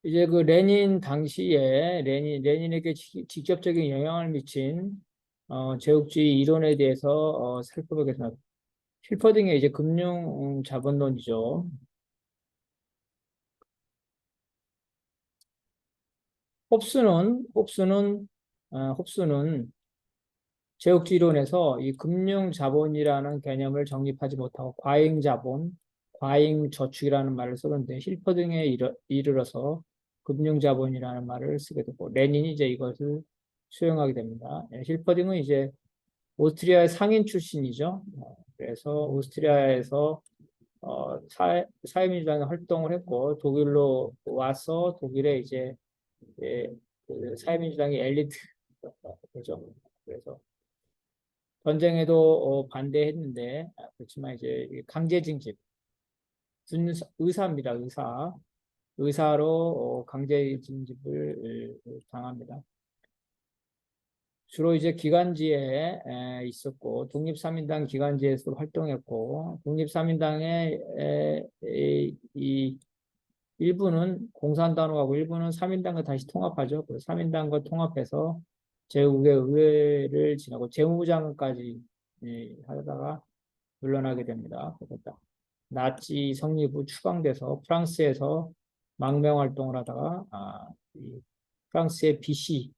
이제 그 레닌 당시에 레닌에게 직접적인 영향을 미친 제국주의 이론에 대해서 살펴보겠습니다. 필퍼딩의 이제 금융 자본론이죠. 홉스는 제국주의 이론에서 이 금융 자본이라는 개념을 정립하지 못하고 과잉 자본, 과잉 저축이라는 말을 쓰는데 필퍼딩에 이르러서 금융 자본이라는 말을 쓰게 되고 레닌이 이제 이것을 수용하게 됩니다. 힐퍼딩은 이제 오스트리아의 상인 출신이죠. 그래서 오스트리아에서 사회민주당의 활동을 했고 독일로 와서 독일에 이제 그 사회민주당의 엘리트죠. 그래서 전쟁에도 반대했는데 그렇지만 이제 강제 징집 의사입니다. 의사로 강제 징집을 당합니다. 주로 이제 기관지에 있었고 독립사민당 기관지에서 활동했고 독립사민당의 이 일부는 공산당으로 가고 일부는 사민당과 다시 통합하죠. 그 사민당과 통합해서 제국의 의회를 지나고 재무장관까지 하다가 물러나게 됩니다. 그러다 나치 성립 후 추방돼서 프랑스에서 망명 활동을 하다가 이 프랑스의 비시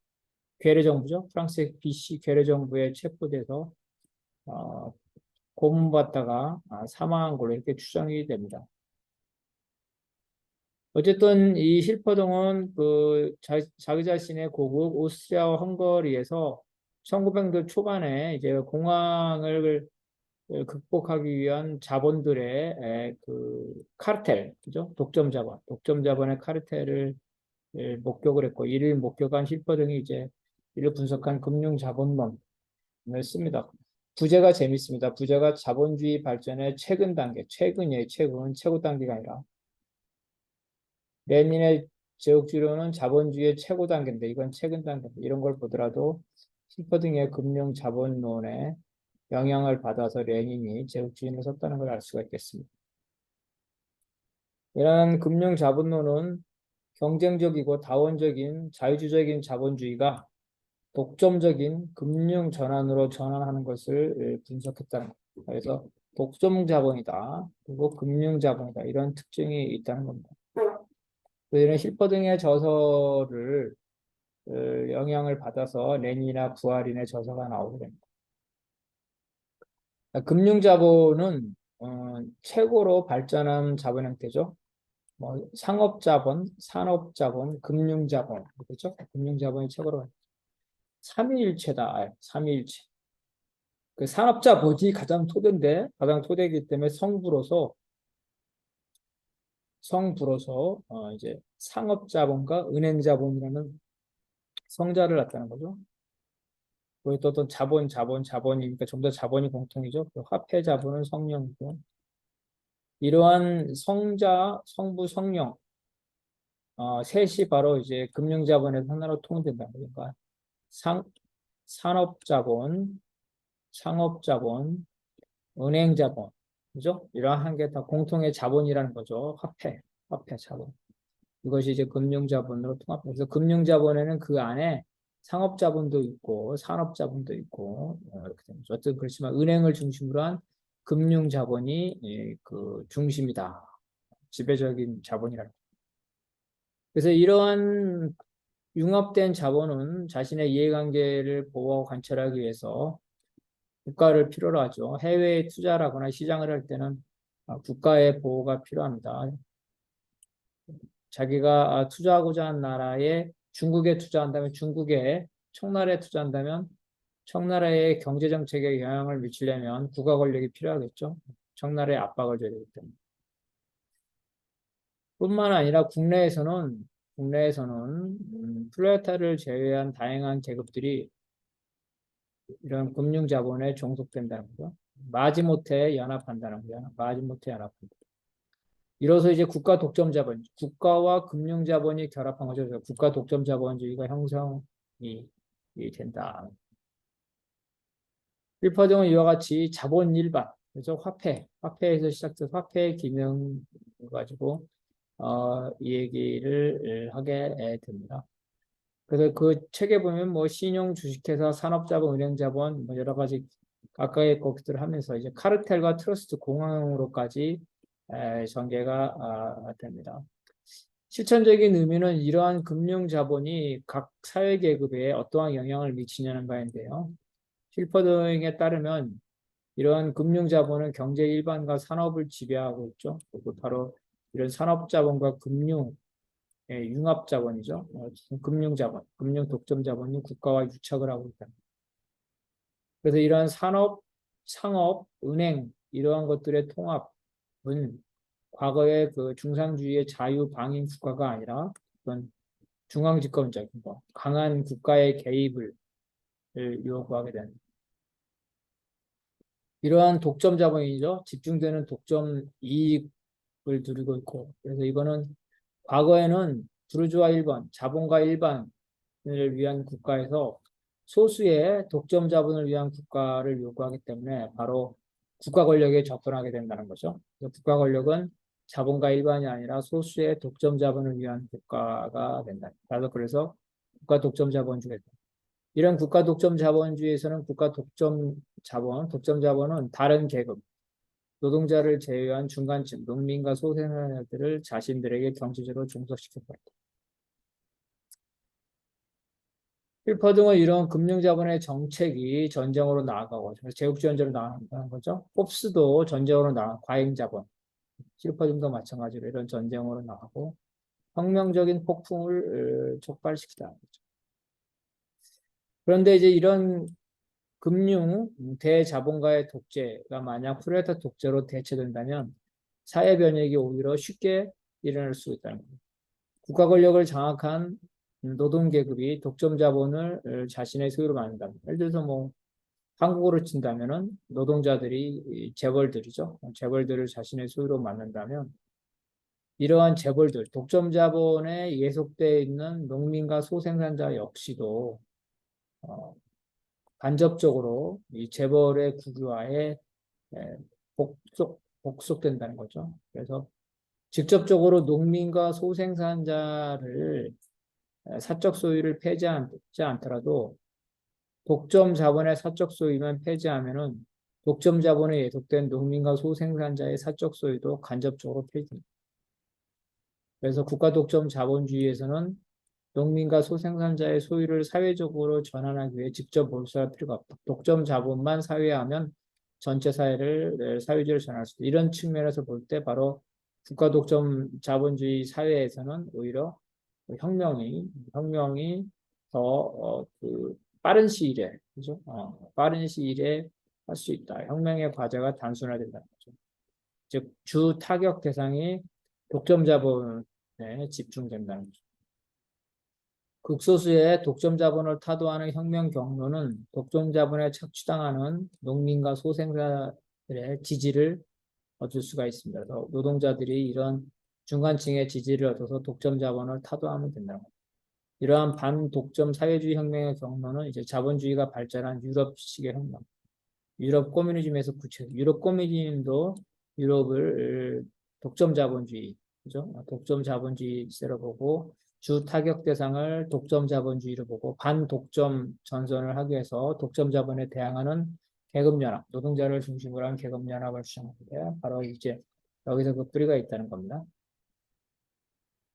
괴뢰 정부죠. 프랑스의 비시 괴뢰 정부에 체포돼서 어, 고문받다가 사망한 걸로 이렇게 추정이 됩니다. 어쨌든 이 실퍼동은 자기 자신의 고국 오스트리아와 헝가리에서 1900년대 초반에 이제 공황을 극복하기 위한 자본들의 그 카르텔, 그죠? 독점 자본의 카르텔을 목격을 했고 이를 목격한 실퍼동이 이제 이를 분석한 금융 자본론을 씁니다. 부제가 재밌습니다. 부제가 자본주의 발전의 최근 단계, 최근이에요. 최근, 최고 단계가 아니라 레닌의 제국주의론은 자본주의의 최고 단계인데 이건 최근 단계인데 이런 걸 보더라도 실퍼 등의 금융 자본론에 영향을 받아서 레닌이 제국주의를 썼다는 걸 알 수가 있겠습니다. 이러한 금융 자본론은 경쟁적이고 다원적인 자유주의적인 자본주의가 독점적인 금융 전환으로 전환하는 것을 분석했다는 겁니다. 그래서 독점 자본이다. 그리고 금융 자본이다. 이런 특징이 있다는 겁니다. 이런 실버 등의 저서를 영향을 받아서 레닌이나 부하린의 저서가 나오게 됩니다. 금융 자본은 최고로 발전한 자본 형태죠. 뭐 상업 자본, 산업 자본, 금융 자본 그렇죠? 금융 자본이 최고로 삼위일체다. 삼위일체. 그 산업자본이 가장 토대인데 가장 토대이기 때문에 성부로서 이제 상업자본과 은행자본이라는 성자를 낳다는 거죠. 그리고 또 어떤 자본이니까 좀 더 자본이 공통이죠. 그 화폐 자본은 성령이고 이러한 성자, 성부, 성령 셋이 바로 이제 금융자본의 하나로 통일된다. 그러니까 상 산업자본, 상업자본, 은행자본, 그죠? 이러한 게 다 공통의 자본이라는 거죠. 화폐 자본. 이것이 이제 금융자본으로 통합해서 금융자본에는 그 안에 상업자본도 있고 산업자본도 있고 이렇게 됩니다. 어쨌든 그렇지만 은행을 중심으로 한 금융자본이 그 중심이다. 지배적인 자본이라. 그래서 이러한 융합된 자본은 자신의 이해관계를 보호하고 관철하기 위해서 국가를 필요로 하죠. 해외에 투자를 하거나 시장을 할 때는 국가의 보호가 필요합니다. 자기가 투자하고자 하는 나라에 중국에 투자한다면 중국에 청나라에 투자한다면 청나라의 경제 정책에 영향을 미치려면 국가 권력이 필요하겠죠. 청나라에 압박을 줘야 되기 때문에. 뿐만 아니라 국내에서는 플레타를 제외한 다양한 계급들이 이런 금융 자본에 종속된다는 거죠. 마지못해 연합한다는 거죠. 마지못해 연합한다. 이로써 이제 국가 독점 자본, 국가와 금융 자본이 결합한 거죠. 그래서 국가 독점 자본주의가 형성이 된다. 일파동은 이와 같이 자본 일반, 그래서 화폐에서 시작돼서 화폐의 기능 가지고 이 얘기를 하게 됩니다. 그래서 그 책에 보면 뭐 신용 주식회사, 산업자본, 은행자본 뭐 여러 가지 각각의 것들을 하면서 이제 카르텔과 트러스트 공황으로까지 전개가 됩니다. 실천적인 의미는 이러한 금융 자본이 각 사회 계급에 어떠한 영향을 미치냐는 바인데요. 실퍼딩에 따르면 이러한 금융 자본은 경제 일반과 산업을 지배하고 있죠. 그리고 바로 이런 산업 자본과 금융 융합 자본이죠. 금융 자본, 금융 독점 자본이 국가와 유착을 하고 있다. 그래서 이러한 산업, 상업, 은행 이러한 것들의 통합은 과거의 그 중상주의의 자유 방임 국가가 아니라 어떤 중앙집권적인 거, 강한 국가의 개입을 요구하게 되는 이러한 독점 자본이죠. 집중되는 독점 이익을 누리고 있고 그래서 이거는 과거에는 부르주아 일반, 자본가 일반을 위한 국가에서 소수의 독점 자본을 위한 국가를 요구하기 때문에 바로 국가 권력에 접근하게 된다는 거죠. 국가 권력은 자본가 일반이 아니라 소수의 독점 자본을 위한 국가가 된다. 그래서 국가 독점 자본주의다. 이런 국가 독점 자본주의에서는 국가 독점 자본은 다른 계급, 노동자를 제외한 중간층, 농민과 소생산자들을 자신들에게 경제적으로 종속시켜버렸다. 필퍼등은 이런 금융자본의 정책이 전쟁으로 나아가고 제국주의전쟁으로 나아가는 거죠. 홉스도 전쟁으로 과잉자본, 필퍼등도 마찬가지로 이런 전쟁으로 나가고 혁명적인 폭풍을 촉발시키다. 그런데 이제 이런 금융 대자본가의 독재가 만약 프레타 독재로 대체된다면 사회 변혁이 오히려 쉽게 일어날 수 있다는 겁니다. 국가 권력을 장악한 노동 계급이 독점 자본을 자신의 소유로 만든다. 예를 들어서 뭐 한국으로 친다면은 노동자들이 재벌들이죠. 재벌들을 자신의 소유로 만든다면 이러한 재벌들, 독점 자본에 예속되어 있는 농민과 소생산자 역시도 간접적으로 이 재벌의 국유화에 복속된다는 거죠. 그래서 직접적으로 농민과 소생산자를 사적 소유를 폐지하지 않더라도 독점 자본의 사적 소유만 폐지하면은 독점 자본에 예속된 농민과 소생산자의 사적 소유도 간접적으로 폐지됩니다. 그래서 국가 독점 자본주의에서는 농민과 소생산자의 소유를 사회적으로 전환하기 위해 직접 몰수할 필요가 없다. 독점 자본만 사회화하면 전체 사회를 사회주의로 전환할 수 있다. 이런 측면에서 볼 때 바로 국가 독점 자본주의 사회에서는 오히려 혁명이 더 빠른 시일에 그죠? 빠른 시일에 할 수 있다. 혁명의 과제가 단순화된다는 거죠. 즉 주 타격 대상이 독점 자본에 집중된다는 거죠. 극소수의 독점 자본을 타도하는 혁명 경로는 독점 자본에 착취당하는 농민과 소생자들의 지지를 얻을 수가 있습니다. 그래서 노동자들이 이런 중간층의 지지를 얻어서 독점 자본을 타도하면 된다는 겁니다. 이러한 반독점 사회주의 혁명의 경로는 이제 자본주의가 발전한 유럽식의 혁명, 유럽 코뮤니즘에서 유럽 코뮤니즘도 유럽을 독점 자본주의, 그죠? 독점 자본주의 시대로 보고 주 타격 대상을 독점 자본주의로 보고 반독점 전선을 하기 위해서 독점 자본에 대항하는 계급연합, 노동자를 중심으로 한 계급연합을 주장하는데 바로 이제 여기서 그 뿌리가 있다는 겁니다.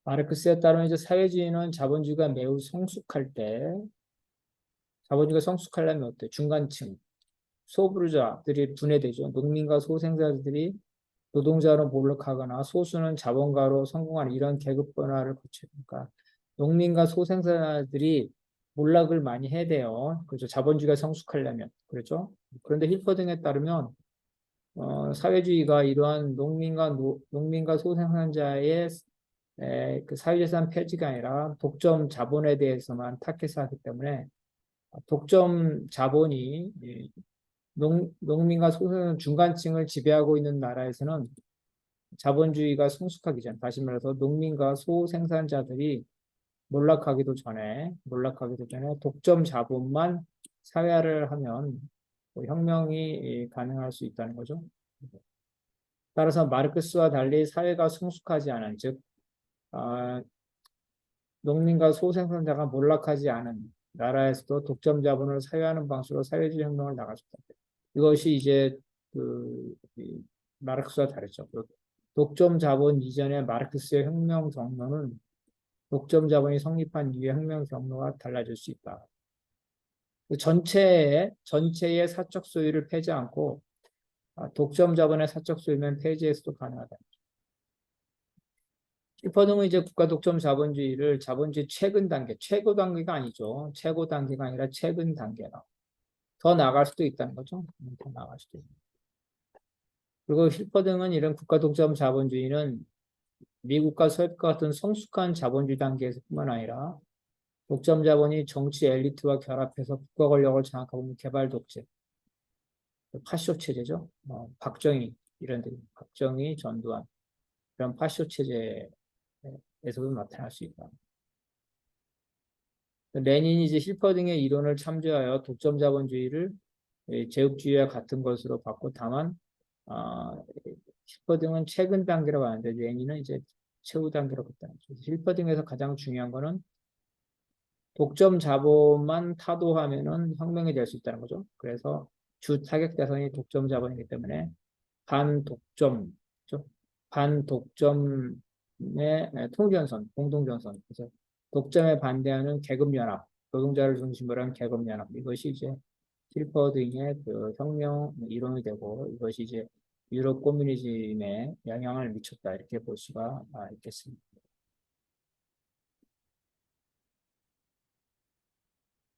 마르크스에 따르면 이제 사회주의는 자본주의가 매우 성숙할 때 자본주의가 성숙하려면 어때? 중간층, 소부르주아들이 분해되죠. 농민과 소생자들이 노동자로 몰락하거나 소수는 자본가로 성공하는 이런 계급 변화를 거치니까 농민과 소생산자들이 몰락을 많이 해야 돼요. 그렇죠. 자본주의가 성숙하려면 그렇죠. 그런데 힐퍼 등에 따르면 사회주의가 이러한 농민과 소생산자의 그 사회재산 폐지가 아니라 독점 자본에 대해서만 타켓을 하기 때문에 독점 자본이 농민과 소수는 중간층을 지배하고 있는 나라에서는 자본주의가 성숙하기 전, 다시 말해서 농민과 소생산자들이 몰락하기도 전에 독점 자본만 사회화를 하면 혁명이 가능할 수 있다는 거죠. 따라서 마르크스와 달리 사회가 성숙하지 않은, 즉 아, 농민과 소생산자가 몰락하지 않은 나라에서도 독점 자본을 사유하는 방식으로 사회주의 혁명을 나가줬다. 이것이 이제 이 마르크스와 다르죠. 그 독점 자본 이전의 마르크스의 혁명 경로는 독점 자본이 성립한 이후의 혁명 경로가 달라질 수 있다. 그 전체의 사적 소유를 폐지 않고 독점 자본의 사적 소유면 폐지해서도 가능하다. 슈퍼등은 이제 국가 독점 자본주의를 자본주의 최근 단계, 최고 단계가 아니죠. 최고 단계가 아니라 최근 단계다. 더 나갈 수도 있다는 거죠. 더 나갈 수도 있다. 그리고 힐퍼등은 이런 국가 독점 자본주의는 미국과 소련과 같은 성숙한 자본주의 단계에서뿐만 아니라 독점 자본이 정치 엘리트와 결합해서 국가 권력을 장악하고 있는 개발 독재, 파쇼 체제죠. 박정희 이런 데, 박정희, 전두환 이런 파쇼 체제에서도 나타날 수 있다. 레닌이 이제 힐퍼딩의 이론을 참조하여 독점 자본주의를 제국주의와 같은 것으로 봤고, 다만 힐퍼딩은 최근 단계라고 하는데 레닌은 이제 최후 단계라고 했다는 거죠. 힐퍼딩에서 가장 중요한 거는 독점 자본만 타도하면은 혁명이 될 수 있다는 거죠. 그래서 주 타격 대상이 독점 자본이기 때문에 반독점, 반독점의 통전선, 공동전선. 그래서 독점에 반대하는 계급연합, 노동자를 중심으로 한 계급연합. 이것이 이제 힐퍼딩의 그 혁명 이론이 되고 이것이 이제 유럽 코뮤니즘에 영향을 미쳤다 이렇게 볼 수가 있겠습니다.